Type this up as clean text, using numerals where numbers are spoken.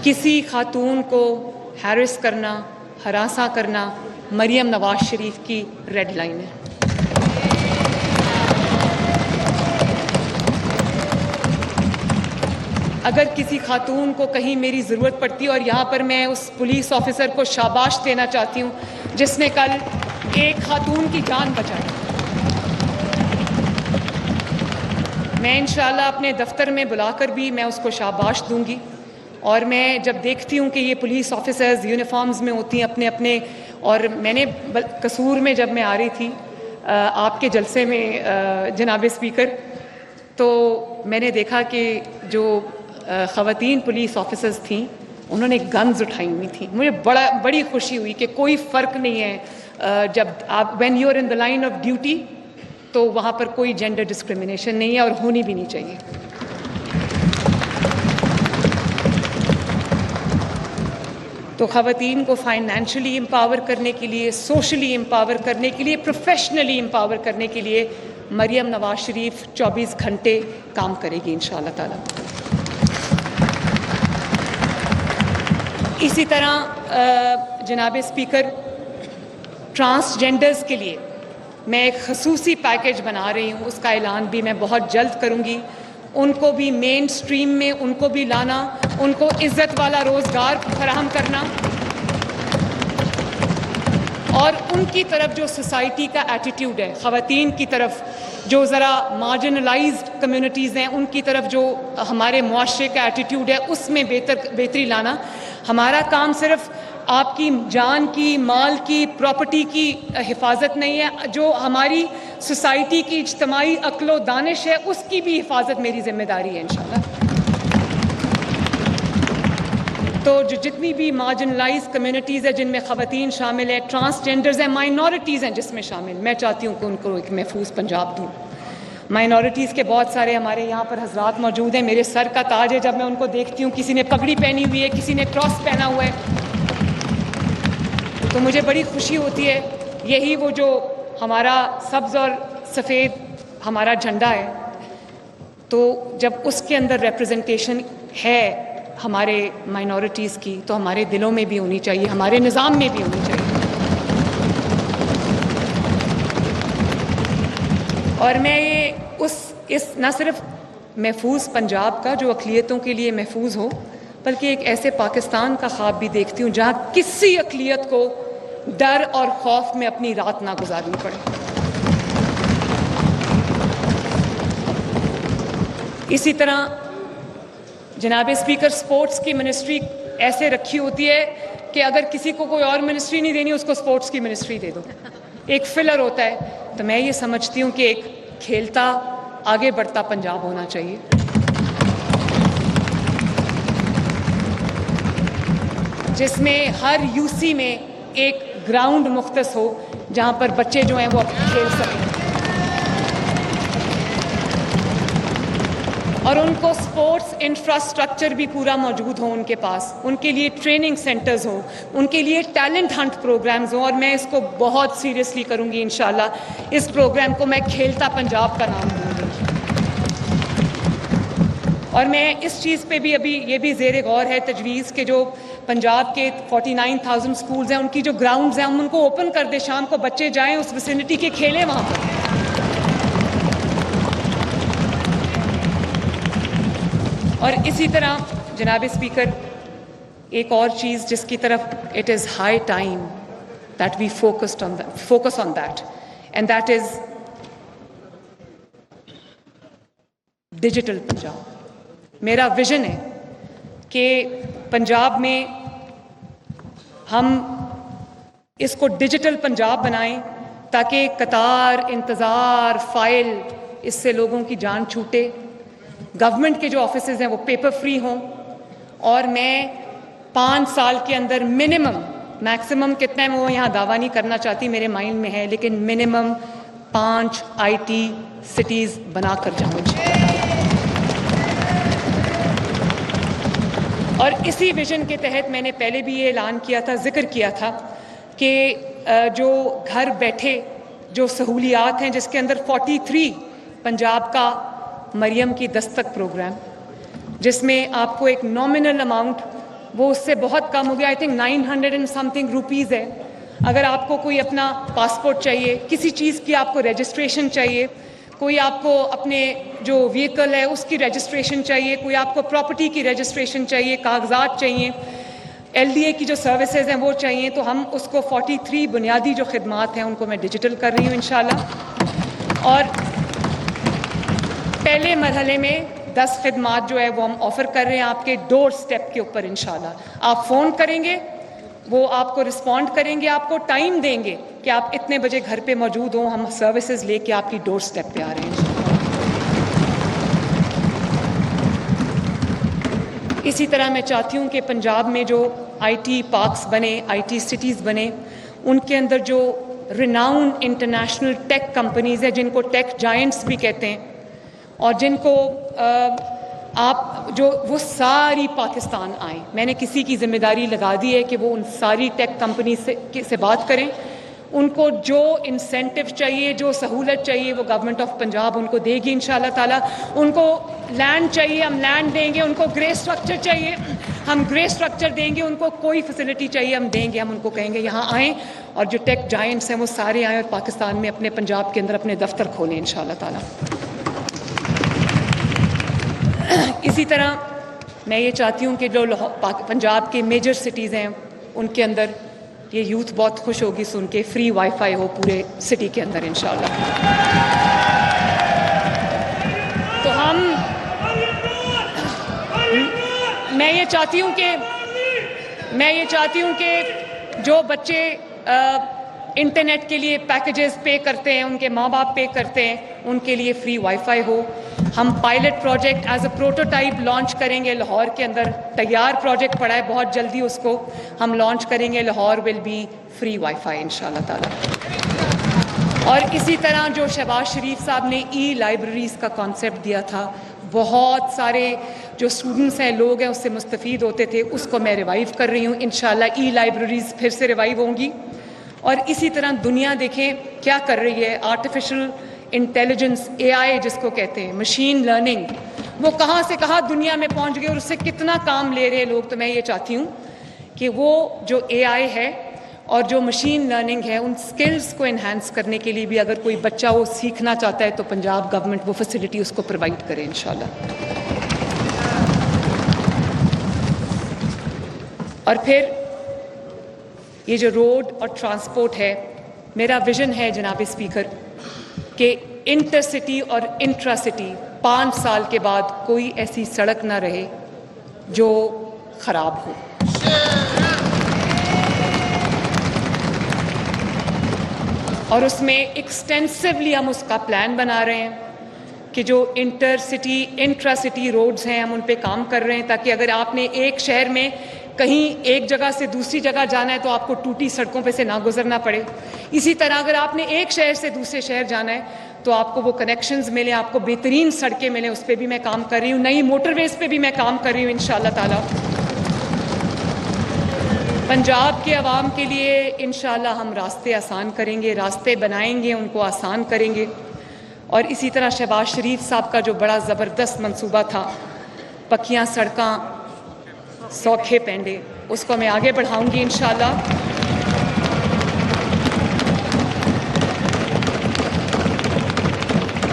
کسی خاتون کو ہیرس کرنا، ہراساں کرنا مریم نواز شریف کی ریڈ لائن ہے۔ اگر کسی خاتون کو کہیں میری ضرورت پڑتی ہے، اور یہاں پر میں اس پولیس آفیسر کو شاباش دینا چاہتی ہوں جس نے کل ایک خاتون کی جان بچائی، میں انشاءاللہ اپنے دفتر میں بلا کر بھی میں اس کو شاباش دوں گی۔ اور میں جب دیکھتی ہوں کہ یہ پولیس آفیسرز یونیفارمز میں ہوتی ہیں اپنے اپنے، اور میں نے قصور میں جب میں آ رہی تھی آپ کے جلسے میں جناب اسپیکر، تو میں نے دیکھا کہ جو خواتین پولیس آفیسرز تھیں انہوں نے گنز اٹھائی ہوئی تھیں۔ مجھے بڑی خوشی ہوئی کہ کوئی فرق نہیں ہے، جب آپ when you are in the line of duty تو وہاں پر کوئی جینڈر ڈسکرمنیشن نہیں ہے اور ہونی بھی نہیں چاہیے۔ تو خواتین کو فائنینشلی امپاور کرنے کے لیے، سوشلی امپاور کرنے کے لیے، پروفیشنلی امپاور کرنے کے لیے مریم نواز شریف 24 گھنٹے کام کرے گی انشاءاللہ تعالی۔ اسی طرح جناب اسپیکر، ٹرانسجینڈرز کے لیے میں ایک خصوصی پیکیج بنا رہی ہوں، اس کا اعلان بھی میں بہت جلد کروں گی۔ ان کو بھی مین سٹریم میں ان کو بھی لانا، ان کو عزت والا روزگار فراہم کرنا، اور ان کی طرف جو سوسائٹی کا ایٹیٹیوڈ ہے، خواتین کی طرف جو ذرا مارجنلائزڈ کمیونٹیز ہیں ان کی طرف جو ہمارے معاشرے کا ایٹیٹیوڈ ہے اس میں بہتری لانا۔ ہمارا کام صرف آپ کی جان کی، مال کی، پراپرٹی کی حفاظت نہیں ہے، جو ہماری سوسائٹی کی اجتماعی عقل و دانش ہے اس کی بھی حفاظت میری ذمہ داری ہے انشاءاللہ۔ تو جتنی بھی مارجنلائز کمیونٹیز ہیں جن میں خواتین شامل ہیں، ٹرانسجینڈرز ہیں، مائنورٹیز ہیں جس میں شامل، میں چاہتی ہوں کہ ان کو ایک محفوظ پنجاب دوں۔ مائنورٹیز کے بہت سارے ہمارے یہاں پر حضرات موجود ہیں، میرے سر کا تاج ہے جب میں ان کو دیکھتی ہوں، کسی نے پگڑی پہنی ہوئی ہے، کسی نے کراس پہنا ہوا ہے، تو مجھے بڑی خوشی ہوتی ہے۔ یہی وہ جو ہمارا سبز اور سفید ہمارا جھنڈا ہے، تو جب اس کے اندر ریپرزنٹیشن ہے ہمارے مائنورٹیز کی تو ہمارے دلوں میں بھی ہونی چاہیے، ہمارے نظام میں بھی ہونی چاہیے۔ اور میں اس نہ صرف محفوظ پنجاب کا جو اقلیتوں کے لیے محفوظ ہو، بلکہ ایک ایسے پاکستان کا خواب بھی دیکھتی ہوں جہاں کسی اقلیت کو ڈر اور خوف میں اپنی رات نہ گزارنی پڑے۔ اسی طرح جناب اسپیکر، سپورٹس کی منسٹری ایسے رکھی ہوتی ہے کہ اگر کسی کو کوئی اور منسٹری نہیں دینی اس کو سپورٹس کی منسٹری دے دو، ایک فلر ہوتا ہے۔ تو میں یہ سمجھتی ہوں کہ ایک کھیلتا آگے بڑھتا پنجاب ہونا چاہیے۔ جس میں ہر یو سی میں ایک گراؤنڈ مختص ہو جہاں پر بچے جو ہیں وہ کھیل سکیں، اور ان کو سپورٹس انفراسٹرکچر بھی پورا موجود ہو ان کے پاس، ان کے لیے ٹریننگ سینٹرز ہوں، ان کے لیے ٹیلنٹ ہنٹ پروگرامز ہوں، اور میں اس کو بہت سیریسلی کروں گی انشاءاللہ۔ اس پروگرام کو میں کھیلتا پنجاب کا نام دوں گی، اور میں اس چیز پہ بھی ابھی یہ بھی زیر غور ہے تجویز کہ جو پنجاب کے 49,000 سکولز ہیں ان کی جو گراؤنڈز ہیں ہم ان کو اوپن کر دیں، شام کو بچے جائیں اس ویسینٹی کے کھیلیں وہاں پر۔ اور اسی طرح جناب اسپیکر، ایک اور چیز جس کی طرف it is high time that we focus on that, and that is digital Punjab. میرا ویژن ہے کہ پنجاب میں ہم اس کو ڈیجیٹل پنجاب بنائیں تاکہ قطار، انتظار، فائل، اس سے لوگوں کی جان چھوٹے، گورنمنٹ کے جو آفیسز ہیں وہ پیپر فری ہوں، اور میں 5 سال کے اندر میکسیمم کتنا ہے وہ یہاں دعویٰ نہیں کرنا چاہتی، میرے مائنڈ میں ہے، لیکن منیمم 5 آئی ٹی سٹیز بنا کر جاؤں انشاءاللہ۔ اور اسی ویژن کے تحت میں نے پہلے بھی یہ اعلان کیا تھا، ذکر کیا تھا کہ جو گھر بیٹھے جو سہولیات ہیں جس کے اندر 43 پنجاب کا مریم کی دستک پروگرام، جس میں آپ کو ایک نامنل اماؤنٹ وہ اس سے بہت کم ہو گیا. I think 900 and some thing rupees ہے. اگر آپ کو کوئی اپنا پاسپورٹ چاہیے, کسی چیز کی آپ کو رجسٹریشن چاہیے, کوئی آپ کو اپنے جو وہیکل ہے اس کی رجسٹریشن چاہیے, کوئی آپ کو پراپرٹی کی رجسٹریشن چاہیے, کاغذات چاہیے, ایل ڈی اے کی جو سروسز ہیں وہ چاہیے, تو ہم اس کو 43 بنیادی جو خدمات ہیں ان کو میں ڈیجیٹل کر رہی ہوں انشاءاللہ. اور پہلے مرحلے میں 10 خدمات جو ہے وہ ہم آفر کر رہے ہیں آپ کے ڈور سٹیپ کے اوپر انشاءاللہ. آپ فون کریں گے, وہ آپ کو رسپونڈ کریں گے, آپ کو ٹائم دیں گے کہ آپ اتنے بجے گھر پہ موجود ہوں, ہم سروسز لے کے آپ کی ڈور سٹیپ پہ آ رہے ہیں. اسی طرح میں چاہتی ہوں کہ پنجاب میں جو آئی ٹی پارکس بنے, آئی ٹی سٹیز بنے, ان کے اندر جو ریناؤن انٹرنیشنل ٹیک کمپنیز ہیں, جن کو ٹیک جائنٹس بھی کہتے ہیں, اور جن کو آپ جو وہ ساری پاکستان آئیں. میں نے کسی کی ذمہ داری لگا دی ہے کہ وہ ان ساری ٹیک کمپنی سے بات کریں. ان کو جو انسینٹو چاہیے, جو سہولت چاہیے, وہ گورنمنٹ آف پنجاب ان کو دے گی انشاءاللہ تعالیٰ. ان کو لینڈ چاہیے, ہم لینڈ دیں گے. ان کو گرے اسٹرکچر چاہیے, ہم گرے اسٹرکچر دیں گے. ان کو کوئی فیسلٹی چاہیے, ہم دیں گے. ہم ان کو کہیں گے یہاں آئیں, اور جو ٹیک جائنٹس ہیں وہ سارے آئیں اور پاکستان میں اپنے پنجاب کے اندر اپنے دفتر کھولیں انشاءاللہ تعالیٰ. اسی طرح میں یہ چاہتی ہوں کہ جو پنجاب کے میجر سٹیز ہیں ان کے اندر یہ یوتھ بہت خوش ہوگی سن کے فری وائی فائی ہو پورے سٹی کے اندر انشاءاللہ. تو میں یہ چاہتی ہوں کہ جو بچے انٹرنیٹ کے لیے پیکیجز پے کرتے ہیں, ان کے ماں باپ پے کرتے ہیں, ان کے لیے فری وائی فائی ہو. ہم pilot project as a prototype launch کریں گے لاہور کے اندر. تیار پروجیکٹ پڑا ہے, بہت جلدی اس کو ہم لانچ کریں گے. Lahore will be free wifi انشاءاللہ تعالیٰ. اور اسی طرح جو شہباز شریف صاحب نے ای لائبریریز کا کانسیپٹ دیا تھا, بہت سارے جو اسٹوڈنٹس ہیں, لوگ ہیں, اس سے مستفید ہوتے تھے, اس کو میں ریوائیو کر رہی ہوں انشاءاللہ. ای لائبریریز پھر سے ریوائیو ہوں گی. اور اسی طرح دنیا دیکھیں کیا کر رہی ہے, آرٹیفیشل انٹیلیجنس, اے آئی جس کو کہتے ہیں, مشین لرننگ, وہ کہاں سے کہاں دنیا میں پہنچ گئے اور اس سے کتنا کام لے رہے لوگ. تو میں یہ چاہتی ہوں کہ وہ جو اے آئی ہے اور جو مشین لرننگ ہے, ان سکلز کو انہینس کرنے کے لیے بھی اگر کوئی بچہ وہ سیکھنا چاہتا ہے تو پنجاب گورنمنٹ وہ فیسلٹی اس کو پرووائڈ کرے انشاءاللہ. اور پھر یہ جو روڈ اور ٹرانسپورٹ ہے, میرا ویژن ہے جناب اسپیکر کہ انٹر سٹی اور انٹرا سٹی 5 سال کے بعد کوئی ایسی سڑک نہ رہے جو خراب ہو. اور اس میں ایکسٹینسولی ہم اس کا پلان بنا رہے ہیں کہ جو inter city intra city roads ہیں ہم ان پہ کام کر رہے ہیں, تاکہ اگر آپ نے ایک شہر میں کہیں ایک جگہ سے دوسری جگہ جانا ہے تو آپ کو ٹوٹی سڑکوں پہ سے نہ گزرنا پڑے. اسی طرح اگر آپ نے ایک شہر سے دوسرے شہر جانا ہے تو آپ کو وہ کنیکشنز ملیں, آپ کو بہترین سڑکیں ملیں. اس پہ بھی میں کام کر رہی ہوں. نئی موٹر ویز پہ بھی میں کام کر رہی ہوں انشاءاللہ تعالیٰ. پنجاب کے عوام کے لیے انشاءاللہ ہم راستے آسان کریں گے, راستے بنائیں گے, ان کو آسان کریں گے. اور اسی طرح شہباز شریف صاحب کا جو بڑا زبردست منصوبہ تھا, پکیاں سڑکاں سوکھے پینڈے, اس کو میں آگے بڑھاؤں گی انشاءاللہ.